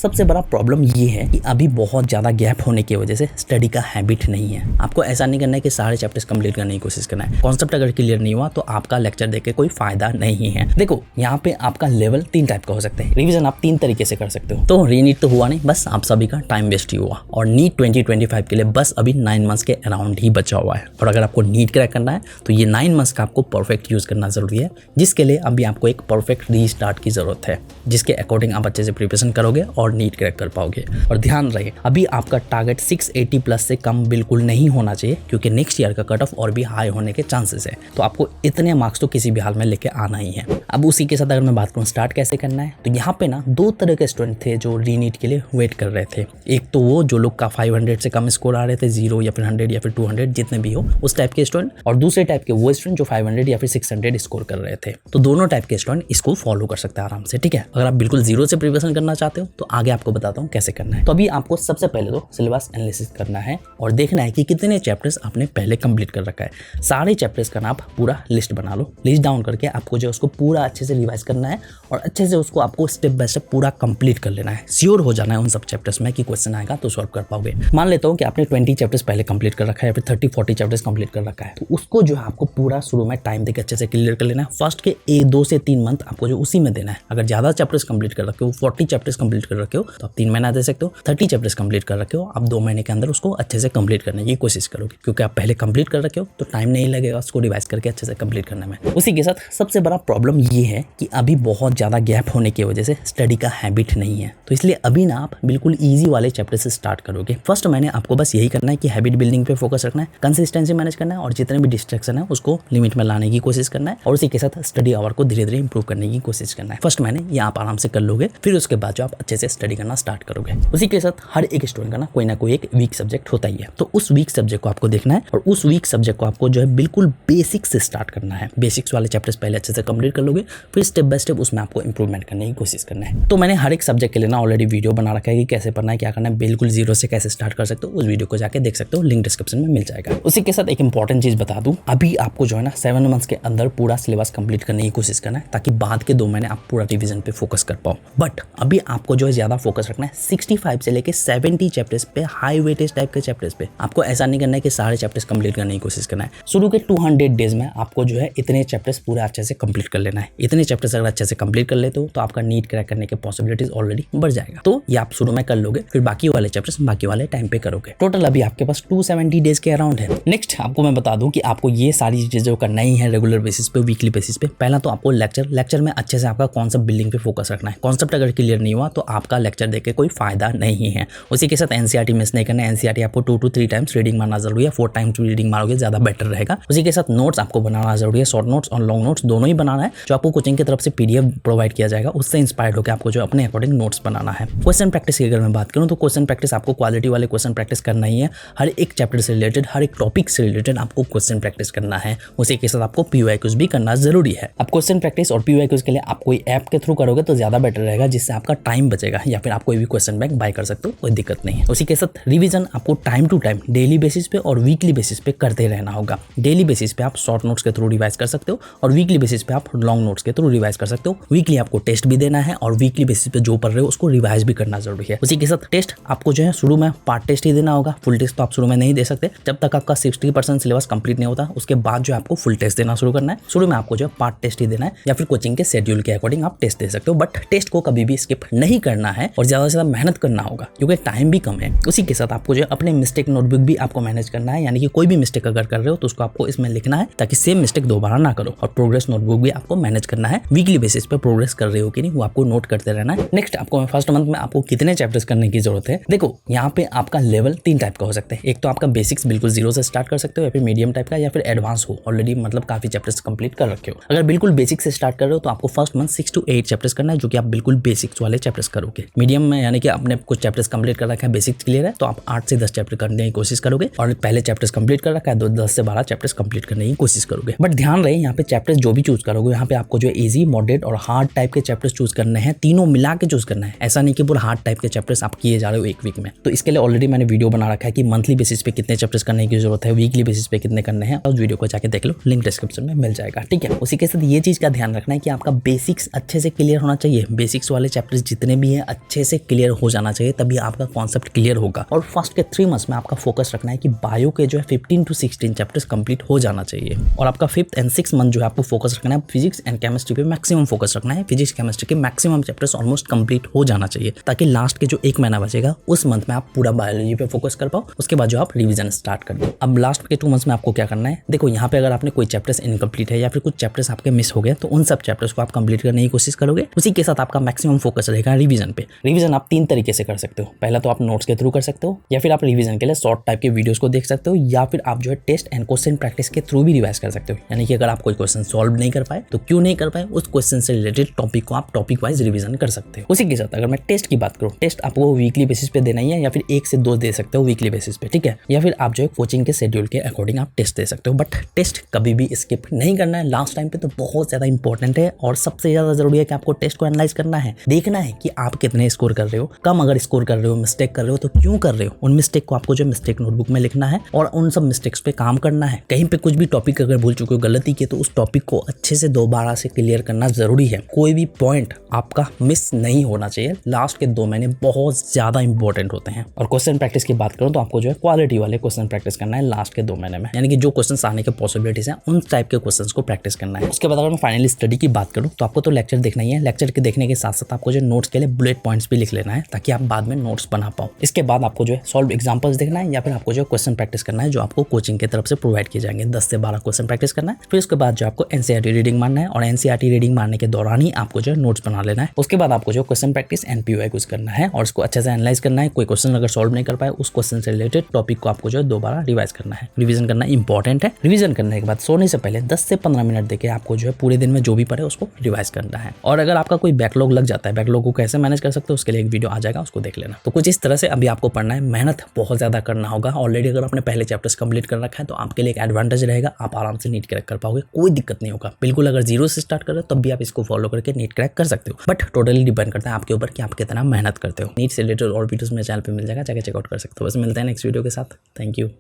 सबसे बड़ा प्रॉब्लम ये है कि अभी बहुत ज़्यादा गैप होने की वजह से स्टडी का हैबिट नहीं है। आपको ऐसा नहीं करना है कि सारे चैप्टर्स कंप्लीट करने की कोशिश करना है। कॉन्सेप्ट अगर क्लियर नहीं हुआ तो आपका लेक्चर देख के कोई फायदा नहीं है। देखो यहाँ पे आपका लेवल 3 टाइप का हो सकता है। रिवीजन आप 3 तरीके से कर सकते हो। तो रीनीट तो हुआ नहीं, बस आप सभी का टाइम वेस्ट ही हुआ। और नीट 2025 के लिए बस अभी 9 मंथ्स के अराउंड ही बचा हुआ है। और अगर आपको नीट क्रैक करना है तो ये 9 मंथ्स का आपको परफेक्ट यूज करना जरूरी है, जिसके लिए अभी आपको एक परफेक्ट रीस्टार्ट की जरूरत है, जिसके अकॉर्डिंग आप अच्छे से प्रिपरेशन करोगे और नीट क्रैक कर पाओगे। और ध्यान रहे अभी आपका टारगेट 680 प्लस से कम बिल्कुल नहीं होना चाहिए, क्योंकि नेक्स्ट ईयर का कट ऑफ और भी हाई होने के चांसेस है। तो आपको इतने मार्क्स तो किसी भी हाल में लेके आना ही है। अब उसी के साथ अगर मैं बात करूँ स्टार्ट कैसे करना है, तो यहाँ पे ना 2 तरह के स्टूडेंट थे जो रीनीट के लिए वेट कर रहे थे। एक तो वो जो लोग का 500 से कम स्कोर आ रहे थे, 0 या फिर 100 या फिर 200 जितने भी हो उस टाइप के स्टूडेंट, और दूसरे टाइप के वो स्टूडेंट जो 500 या फिर 600 स्कोर कर रहे थे। तो दोनों टाइप के स्टूडेंट इसको फॉलो कर सकते हैं आराम से। ठीक है, अगर आप बिल्कुल 0 से प्रिपरेशन करना चाहते हो तो आगे आपको बताता हूँ कैसे करना है। तो अभी आपको सबसे पहले तो सिलेबस एनालिसिस करना है और देखना है कि कितने चैप्टर्स आपने पहले कंप्लीट कर रखा है। सारे चैप्टर्स का ना आप पूरा लिस्ट बना लो। लिस्ट डाउन करके आपको जो उसको पूरा अच्छे से रिवाइज करना है और अच्छे से उसको आपको स्टेप बाय स्टेप पूरा कंप्लीट कर लेना है। श्योर हो जाना है उन सब चैप्टर्स में कि क्वेश्चन आएगा तो सॉल्व कर पाओगे। मान लेता हूँ कि आपने 20 चैप्टर्स पहले कंप्लीट कर रखा है या फिर 30-40 चैप्टर्स कंप्लीट कर रखा है, तो उसको जो है आपको पूरा शुरू में टाइम देकर अच्छे से क्लियर कर लेना है। फर्स्ट के 2 से 3 मंथ आपको जो उसी में देना है। अगर ज्यादा चैप्टर्स कंप्लीट कर रखे हो, 40 चैप्टर्स कंप्लीट कर रखे हो तो आप 3 महीना दे सकते हो। 30 चैप्टर्स कंप्लीट कर रखे हो, आप 2 महीने के अंदर उसको अच्छे से कंप्लीट करने की कोशिश करोगे, क्योंकि आप पहले कंप्लीट कर रखे हो तो टाइम नहीं लगेगा उसको रिवाइज करके अच्छे से कंप्लीट करने में। उसी के साथ सबसे बड़ा प्रॉब्लम ये है कि अभी बहुत ज्यादा गैप होने की वजह से स्टडी का हैबिट नहीं है। तो इसलिए अभी ना आप बिल्कुल ईजी वाले चैप्टर से स्टार्ट करोगे। फर्स्ट महीने आपको बस यही करना है कि हैबिट बिल्डिंग पे फोकस रखना है, कंसिस्टेंसी मैनेज करना है और जितने भी डिस्ट्रैक्शन है उसको लिमिट में लाने की कोशिश करना है और उसी के साथ स्टडी आवर को धीरे धीरे इंप्रूव करने की कोशिश करना है। फर्स्ट महीने ये आप आराम से कर लोगे, फिर उसके बाद जो आप अच्छे से स्टडी करना स्टार्ट करोगे। उसी के साथ हर एक स्टूडेंट का ना कोई एक वीक सब्जेक्ट होता ही है, तो उस वीक सब्जेक्ट को आपको देखना है और उस वीक सब्जेक्ट को आपको जो है बिल्कुल बेसिक से स्टार्ट करना है। बेसिक्स वाले चैप्टर्स पहले अच्छे से कंप्लीट कर लोगे, फिर स्टेप बाय स्टेप उसमें आपको इंप्रूवमेंट करने की कोशिश करना है। तो मैंने हर एक सब्जेक्ट के लिए ना ऑलरेडी वीडियो बना रखा है कि कैसे पढ़ना है, क्या करना है, बिल्कुल 0 से कैसे स्टार्ट कर सकते हो। उस वीडियो को जाके देख सकते हो, लिंक डिस्क्रिप्शन में मिल जाएगा। उसी के साथ एक इंपॉर्टेंट चीज बता दूं, अभी आपको जो है ना 7 मंथ्स के अंदर पूरा सिलेबस कंप्लीट करने की कोशिश करना है, ताकि बाद के 2 महीने आप पूरा रिवीजन पे फोकस कर पाओ। बट अभी आपको जो है ज्यादा फोकस रखना है 65 से लेके 70 चैप्टर्स पे, हाई वेटेज टाइप के चैप्टर्स पे। आपको ऐसा नहीं करना है कि सारे चैप्टर्स कंप्लीट करने की कोशिश करना है। शुरू के 200 डेज में आपको जो है इतने चैप्टर्स पूरा अच्छे से कंप्लीट कर लेना है। इतने चैप्टर्स अगर अच्छे से कंप्लीट कर लेते हो तो आपका नीट क्रैक करने के पॉसिबिलिटीज ऑलरेडी बढ़ जाएगा। तो ये आप शुरू में कर लोगे, फिर बाकी वाले चैप्टर्स बाकी वाले टाइम पे करोगे। टोटल अभी आपके पास 270 डेज के अराउंड है। नेक्स्ट आपको मैं बता दूं कि आपको ये सारी चीजें करना ही है रेगुलर बेसिस पे, वीकली बेसिस पे। पहला तो आपको लेक्चर में अच्छे से आपका कॉन्सेप्ट बिल्डिंग पे फोकस रखना है। कॉन्सेप्ट अगर क्लियर नहीं हुआ तो आपका लेक्चर देख के कोई फायदा नहीं है। उसी के साथ एनसीईआरटी मिस नहीं करना है। एनसीईआरटी आपको 2 to 3 टाइम्स रीडिंग मारना जरूरी है। 4 टाइम्स रीडिंग मारोगे ज्यादा बेटर रहेगा। उसी के साथ नोट्स आपको बनाना जरूरी है। शॉर्ट नोट्स और लॉन्ग नोट्स दोनों ही बनाना है, जो आपको कोचिंग की तरफ से पीडीएफ प्रोवाइड किया जाएगा, उससे इंस्पायर्ड होकर आपको जो अपने अकॉर्डिंग नोट्स बनाना है। क्वेश्चन प्रैक्टिस की अगर मैं बात करूं तो क्वेश्चन प्रैक्टिस आपको क्वालिटी वाले क्वेश्चन प्रैक्टिस करना ही है। हर एक चैप्टर से रिलेटेड, हर एक टॉपिक से रिलेटेड आपको क्वेश्चन प्रैक्टिस करना है। उसी के साथ आपको पीवाईक्यूज भी करना जरूरी है। अब क्वेश्चन प्रैक्टिस और पीवाईक्यूज के लिए आप कोई ऐप के थ्रू करोगे तो ज्यादा बेटर रहेगा, जिससे आपका टाइम बचेगा, या फिर आप कोई भी क्वेश्चन बैंक बाय कर सकते हो, कोई दिक्कत नहीं है। उसी के साथ रिवीजन आपको time to time daily basis पे और वीकली बेसिस पे करते रहना होगा। डेली बेसिस पे आप शॉर्ट नोट्स के थ्रू रिवाइज कर सकते हो और वीकली बेसिस पे आप लॉन्ग नोट्स के थ्रू रिवाइज कर सकते हो। वीकली आपको टेस्ट भी देना है और वीकली बेसिस पे जो पढ़ रहे हो उसको रिवाइज भी करना जरूरी है। उसी के साथ टेस्ट आपको जो है शुरू में पार्ट टेस्ट ही देना होगा। फुल टेस्ट तो आप शुरू में नहीं दे सकते। जब तक आपका 60% सिलेबस कंप्लीट नहीं होता उसके बाद जो आपको फुल टेस्ट देना शुरू करना है। शुरू में आपको जो पार्ट टेस्ट ही देना है, या फिर कोचिंग के शेड्यूल के अकॉर्डिंग आप टेस्ट दे सकते हो, बट टेस्ट को कभी भी स्किप नहीं करना है और ज्यादा से ज्यादा मेहनत करना होगा, क्योंकि टाइम भी कम है। उसी के साथ आपको जो अपने मिस्टेक नोटबुक भी आपको मैनेज करना है, यानी कि कोई भी मिस्टेक अगर कर रहे हो तो उसको आपको इसमें लिखना है, ताकि सेम मिस्टेक दोबारा ना करो। और प्रोग्रेस नोटबुक भी आपको मैनेज करना है। वीकली बेसिस पे प्रोग्रेस कर रहे हो कि नहीं वो आपको नोट करते रहना है। नेक्स्ट आपको फर्स्ट मंथ में आपको कितने चैप्टर्स करने की जरूरत है। देखो यहाँ पे आपका लेवल 3 टाइप का हो सकता है। एक तो आपका बेसिक्स बिल्कुल 0 से स्टार्ट कर सकते हो, या फिर मीडियम टाइप का, या फिर एडवांस हो, ऑलरेडी मतलब काफी चैप्टर्स कंप्लीट कर रखे हो। अगर बिल्कुल बेसिक से स्टार्ट कर रहे हो तो आपको फर्स्ट मंथ 6 to 8 चैप्टर्स करना है, जो कि आप बिल्कुल बेसिक्स वाले चैप्टर्स करोगे। मीडियम में यानी कि आपने कुछ चैप्टर्स कंप्लीट कर रखा है, बेसिक्स क्लियर है, तो आप 8 से 10 चैप्टर करने की कोशिश करोगे। और पहले चैप्टर्स कंप्लीट कर रखा है तो 10 से 12 चैप्टर्स कंप्लीट करने की कोशिश करोगे। बट ध्यान रहे यहाँ पे चैप्टर्स जो भी चूज करोगे, यहाँ पे आपको जो इजी, मॉडरेट और हार्ड टाइप के चैप्टर्स चूज करने हैं। तीनों मिला के चूज करना है। ऐसा नहीं कि पूरा हार्ड टाइप के चैप्टर्स आप किए जा रहे हो एक वीक में। तो इसके लिए ऑलरेडी मैंने वीडियो बना रखा है कि मंथली बेसिस पे कितने चैप्टर्स करने की जरूरत है, वीकली बेसिस पे कितने करने हैं, उस वीडियो को जाके देख लो, लिंक डिस्क्रिप्शन में मिल जाएगा। ठीक है, उसी के साथ ये चीज का ध्यान रखना है कि आपका बेसिक्स अच्छे से क्लियर होना चाहिए। बेसिक्स वाले चैप्टर्स जितने भी हैं अच्छे से क्लियर हो जाना चाहिए, तभी आपका कॉन्सेप्ट क्लियर होगा। और फर्स्ट के 3 मंथ्स में आपका फोकस रखना है कि बायो के जो है 15 to 16 चैप्टर्स कंप्लीट हो जाना चाहिए। और आपका 5th and 6th मंथ जो है आपको फोकस रखना है फिजिक्स एंड केमिस्ट्री पे मैक्सिमम फोकस रखना है। फिजिक्स केमिस्ट्री के मैक्सिमम चैप्टर्स ऑलमोस्ट कंप्लीट हो जाना चाहिए, ताकि लास्ट के जो 1 महीना बचेगा उस मंथ में आप पूरा बायोलॉजी पे फोकस कर पाओ। उसके बाद जो आप रिवीजन स्टार्ट कर दो। अब लास्ट के 2 मंथ्स में आपको क्या करना है, देखो यहाँ पे अगर आपने कोई चैप्टर्स इनकम्प्लीट है या फिर कुछ चैप्टर्स आपके मिस हो गए तो उन सब चैप्टर्स को आप कंप्लीट करने की कोशिश करोगे। उसी के साथ आपका मैक्सिमम फोकस रहेगा रिवीजन पे। रिवीजन आप 3 तरीके से कर सकते हो। पहला तो आप नोट्स के थ्रू कर सकते हो, या फिर आप रिवीजन के लिए शॉर्ट टाइप के वीडियोस को देख सकते हो, या फिर आप जो है टेस्ट एंड क्वेश्चन प्रैक्टिस के थ्रू भी रिवाइज कर सकते हो। यानी कि अगर आप कोई क्वेश्चन सॉल्व नहीं कर पाए तो क्यों नहीं कर पाए, उस क्वेश्चन से रिलेटेड टॉपिक को आप टॉपिक वाइज रिवीजन कर सकते हो। उसी के साथ अगर मैं टेस्ट की बात करूँ, टेस्ट आपको वीकली बेसिस पे देना ही है, या फिर 1 से 2 दे सकते हो वीकली बेसिस पे, ठीक है। या फिर आप जो है कोचिंग के शेड्यूल के अकॉर्डिंग आप टेस्ट दे सकते हो, बट टेस्ट कभी भी स्किप नहीं करना है। लास्ट टाइम पे तो बहुत ज्यादा इंपॉर्टेंट है, और सबसे ज्यादा जरूरी है कि आपको टेस्ट को एनालाइज करना है, देखना है कि आप कितने स्कोर कर रहे हो। कम अगर स्कोर कर रहे हो, मिस्टेक कर रहे हो, तो क्यों कर रहे हो। उन मिस्टेक को आपको जो मिस्टेक नोटबुक में लिखना है और उन सब मिस्टेक्स पे काम करना है। कहीं पे कुछ भी टॉपिक अगर भूल चुके हो, गलती की, तो उस टॉपिक को अच्छे से दोबारा से क्लियर करना जरूरी है। कोई भी पॉइंट आपका मिस नहीं होना चाहिए। लास्ट के 2 महीने बहुत ज्यादा इंपॉर्टेंट होते हैं। और क्वेश्चन प्रैक्टिस की बात करूं तो आपको जो है क्वालिटी वाले क्वेश्चन प्रैक्टिस करना है लास्ट के 2 महीने में, यानी कि जो क्वेश्चंस आने के पॉसिबिलिटीज हैं उन टाइप के क्वेश्चंस को प्रैक्टिस करना है। उसके बाद अगर मैं फाइनली स्टडी की बात करूं तो आपको तो लेक्चर देखना ही है। लेक्चर के देखने के साथ साथ आपको जो नोट्स के लिए बुलेट पॉइंट्स भी लिख लेना है, ताकि आप बाद में नोट्स बना पाओ। इसके बाद आपको जो है सॉल्व एग्जांपल्स देखना है, या फिर आपको जो क्वेश्चन प्रैक्टिस करना है जो आपको कोचिंग की तरफ से प्रोवाइड किए जाएंगे। 10 से 12 क्वेश्चन प्रैक्टिस करना है। फिर उसके बाद जो आपको एनसीईआरटी रीडिंग मारना है, और एनसीईआरटी रीडिंग मारने के दौरान ही आपको जो नोट्स बना लेना है। उसके बाद आपको जो क्वेश्चन प्रैक्टिस एंड पीवाई कुछ करना है, और उसको अच्छे से एनालाइज करना है। कोई क्वेश्चन अगर सॉल्व नहीं कर पाए, उस क्वेश्चन से रिलेटेड टॉपिक को आपको जो है दोबारा रिवाइज करना है। रिवीजन करना इंपॉर्टेंट है। रिवीजन करने के बाद सोने से पहले 10 से 15 मिनट देके आपको जो है पूरे दिन में जो भी पढ़े उसको रिवाइज करना है। और अगर आपका कोई बैकलॉग लग जाता है, बैकलॉग को कैसे मैनेज कर सकते हो उसके लिए एक वीडियो आ जाएगा, उसको देख लेना। तो कुछ इस तरह से अभी आपको पढ़ना है। मेहनत बहुत ज्यादा करना होगा। ऑलरेडी अगर आपने पहले चैप्टर्स कंप्लीट कर रखा है तो आपके लिए एक एडवांटेज रहेगा, आप आराम से नीट क्रैक कर पाओगे, कोई दिक्कत नहीं होगा। बिल्कुल अगर 0 से स्टार्ट कर रहे हो तब भी आप इसको फॉलो करके नीट क्रैक कर सकते हो, बट टोटली डिपेंड करता है आपके ऊपर कि आप कितना मेहनत करते हो। नीट से रिलेटेड और वीडियोस मेरे चैनल पे मिल जाएगा, जाके चेकआउट कर सकते हो। बस मिलते हैं नेक्स्ट वीडियो के साथ। Thank you.